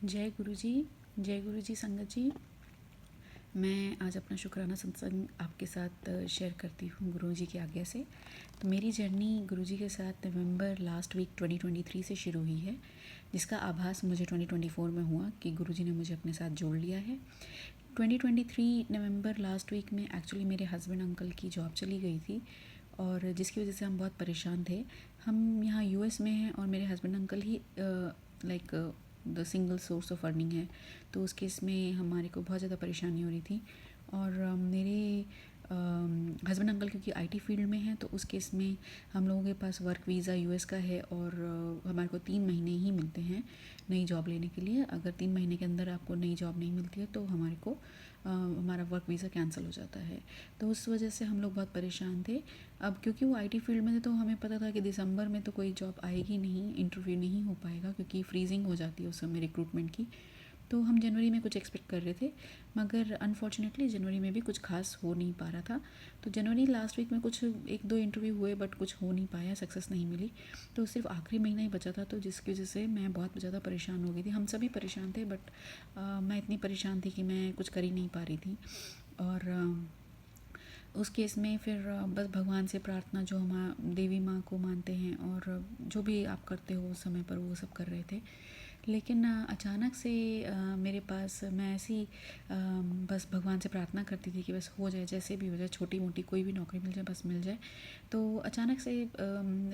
जय गुरु जी संगत जी। मैं आज अपना शुक्राना सत्संग आपके साथ शेयर करती हूँ गुरु जी की आज्ञा से। तो मेरी जर्नी गुरु जी के साथ नवंबर लास्ट वीक 2023 से शुरू हुई है, जिसका आभास मुझे 2024 में हुआ कि गुरु जी ने मुझे अपने साथ जोड़ लिया है। 2023 नवंबर लास्ट वीक में एक्चुअली मेरे हस्बैंड अंकल की जॉब चली गई थी और जिसकी वजह से हम बहुत परेशान थे। हम यहाँ यूएस में हैं और मेरे husband uncle he the single source of earning है, तो उस केस में हमारे को बहुत ज़्यादा परेशानी हो रही थी। और मेरे हस्बैंड अंकल क्योंकि आईटी फील्ड में हैं, तो उस केस में हम लोगों के पास वर्क वीज़ा यूएस का है और हमारे को 3 महीने ही मिलते हैं नई जॉब लेने के लिए। अगर 3 महीने के अंदर आपको नई जॉब नहीं मिलती है तो हमारे को हमारा वर्क वीज़ा कैंसिल हो जाता है। तो उस वजह से हम लोग बहुत परेशान थे। अब क्योंकि वो आईटी फील्ड में थे तो हमें पता था कि दिसंबर में तो कोई जॉब आएगी नहीं, इंटरव्यू नहीं हो पाएगा क्योंकि फ्रीजिंग हो जाती है उस समय रिक्रूटमेंट की। तो हम जनवरी में कुछ एक्सपेक्ट कर रहे थे, मगर अनफॉर्चुनेटली जनवरी में भी कुछ खास हो नहीं पा रहा था। तो जनवरी लास्ट वीक में कुछ 1-2 इंटरव्यू हुए बट कुछ हो नहीं पाया, सक्सेस नहीं मिली। तो सिर्फ आखिरी महीना ही बचा था, तो जिसकी वजह से मैं बहुत ज़्यादा परेशान हो गई थी। हम सभी परेशान थे बट मैं इतनी परेशान थी कि मैं कुछ कर ही नहीं पा रही थी। और उस केस में फिर बस भगवान से प्रार्थना, जो हम देवी माँ को मानते हैं और जो भी आप करते हो उस समय पर, वो सब कर रहे थे। लेकिन अचानक से मेरे पास मैं ऐसी बस भगवान से प्रार्थना करती थी कि बस हो जाए, जैसे भी हो जाए, छोटी मोटी कोई भी नौकरी मिल जाए, बस मिल जाए। तो अचानक से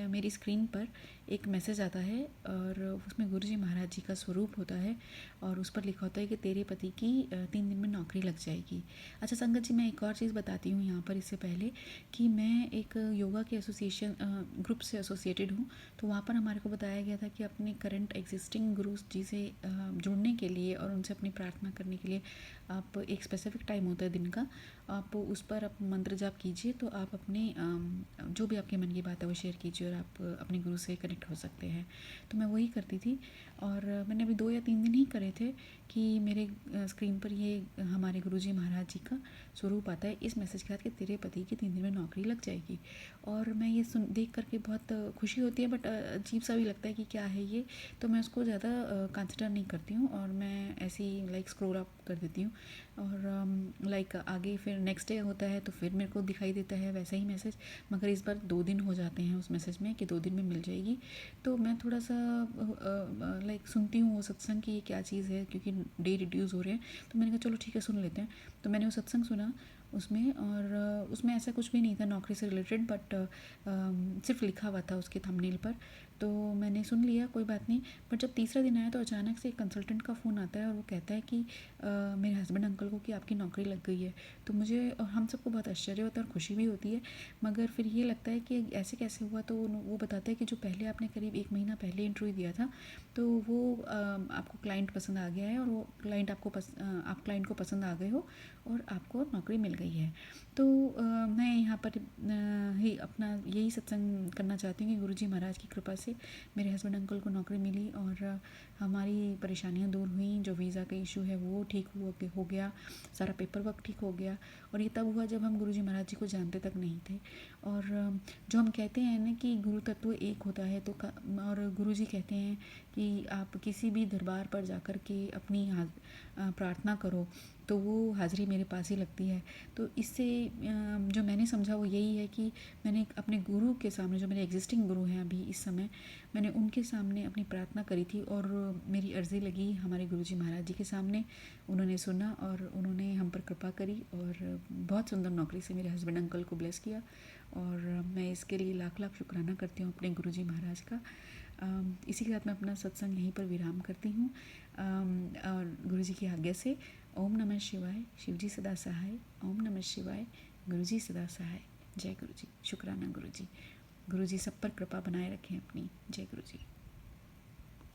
मेरी स्क्रीन पर एक मैसेज आता है और उसमें गुरु जी महाराज जी का स्वरूप होता है और उस पर लिखा होता है कि तेरे पति की 3 दिन में नौकरी लग जाएगी। अच्छा संगत जी, मैं एक और चीज़ बताती हूँ यहाँ पर इससे पहले कि मैं एक योगा के एसोसिएशन ग्रुप से एसोसिएटेड हूँ। तो वहाँ पर हमारे को बताया गया था कि अपने करंट एग्जिस्टिंग गुरु जी से जुड़ने के लिए और उनसे अपनी प्रार्थना करने के लिए आप एक स्पेसिफिक टाइम होता है दिन का, आप उस पर आप मंत्र जाप कीजिए तो आप अपने जो भी आपके मन की बात है वो शेयर कीजिए और आप अपने गुरु से कनेक्ट हो सकते हैं। तो मैं वही करती थी और मैंने अभी 2 या 3 दिन ही करे थे कि मेरे स्क्रीन पर ये हमारे गुरु जी महाराज जी का स्वरूप आता है इस मैसेज के साथ कि तेरे पति की 3 दिन में नौकरी लग जाएगी। और मैं ये देख करके बहुत खुशी होती है बट अजीब सा भी लगता है कि क्या है ये। तो मैं उसको ज़्यादा कंसिडर नहीं करती हूँ और मैं ऐसी स्क्रॉल अप कर देती हूँ। और आगे फिर नेक्स्ट डे होता है तो फिर मेरे को दिखाई देता है वैसा ही मैसेज, मगर इस बार 2 दिन हो जाते हैं उस मैसेज में कि 2 दिन में मिल जाएगी। तो मैं थोड़ा सा सुनती हूँ वो सत्संग की ये क्या चीज़ है, क्योंकि डे रिड्यूस हो रहे हैं। तो मैंने कहा चलो ठीक है सुन लेते हैं। तो मैंने वो सत्संग सुना उसमें, और उसमें ऐसा कुछ भी नहीं था नौकरी से रिलेटेड, बट सिर्फ लिखा हुआ था उसके थंबनेल पर। तो मैंने सुन लिया, कोई बात नहीं। बट जब तीसरा दिन आया तो अचानक से एक कंसल्टेंट का फ़ोन आता है और वो कहता है कि मेरे हस्बैंड अंकल को कि आपकी नौकरी लग गई है। तो मुझे और हम सबको बहुत आश्चर्य होता है और खुशी भी होती है, मगर फिर ये लगता है कि ऐसे कैसे हुआ। तो वो बताता है कि जो पहले आपने करीब 1 महीना पहले इंटरव्यू दिया था तो वो आपको क्लाइंट पसंद आ गया है और वो क्लाइंट आप क्लाइंट को पसंद आ गए हो और आपको नौकरी मिल गई है। तो मैं यहाँ पर ही अपना यही सत्संग करना चाहती हूँ कि गुरुजी महाराज की कृपा से मेरे हस्बैंड अंकल को नौकरी मिली और हमारी परेशानियाँ दूर हुई। जो वीज़ा का इशू है वो ठीक हो गया, सारा पेपर वर्क ठीक हो गया। और ये तब हुआ जब हम गुरुजी महाराज जी को जानते तक नहीं थे। और जो हम कहते हैं ना कि गुरु तत्व एक होता है, तो और गुरुजी कहते हैं कि आप किसी भी दरबार पर जाकर के अपनी प्रार्थना करो तो वो हाज़िरी मेरे पास ही लगती है। तो इससे जो मैंने समझा वो यही है कि मैंने अपने गुरु के सामने, जो मेरे एग्जिस्टिंग गुरु हैं अभी इस समय, मैंने उनके सामने अपनी प्रार्थना करी थी और मेरी अर्ज़ी लगी हमारे गुरुजी महाराज जी के सामने। उन्होंने सुना और उन्होंने हम पर कृपा करी और बहुत सुंदर नौकरी से मेरे हस्बैंड अंकल को ब्लेस किया। और मैं इसके लिए लाख लाख शुक्राना करती हूँ अपने गुरुजी महाराज का। इसी के साथ मैं अपना सत्संग यहीं पर विराम करती हूँ और गुरुजी की आज्ञा से। ओम नमः शिवाय, शिवजी सदा सहाय। ओम नमः शिवाय, गुरुजी सदा सहाय। जय गुरुजी। शुक्राना गुरुजी। गुरुजी सब पर कृपा बनाए रखें अपनी। जय गुरुजी।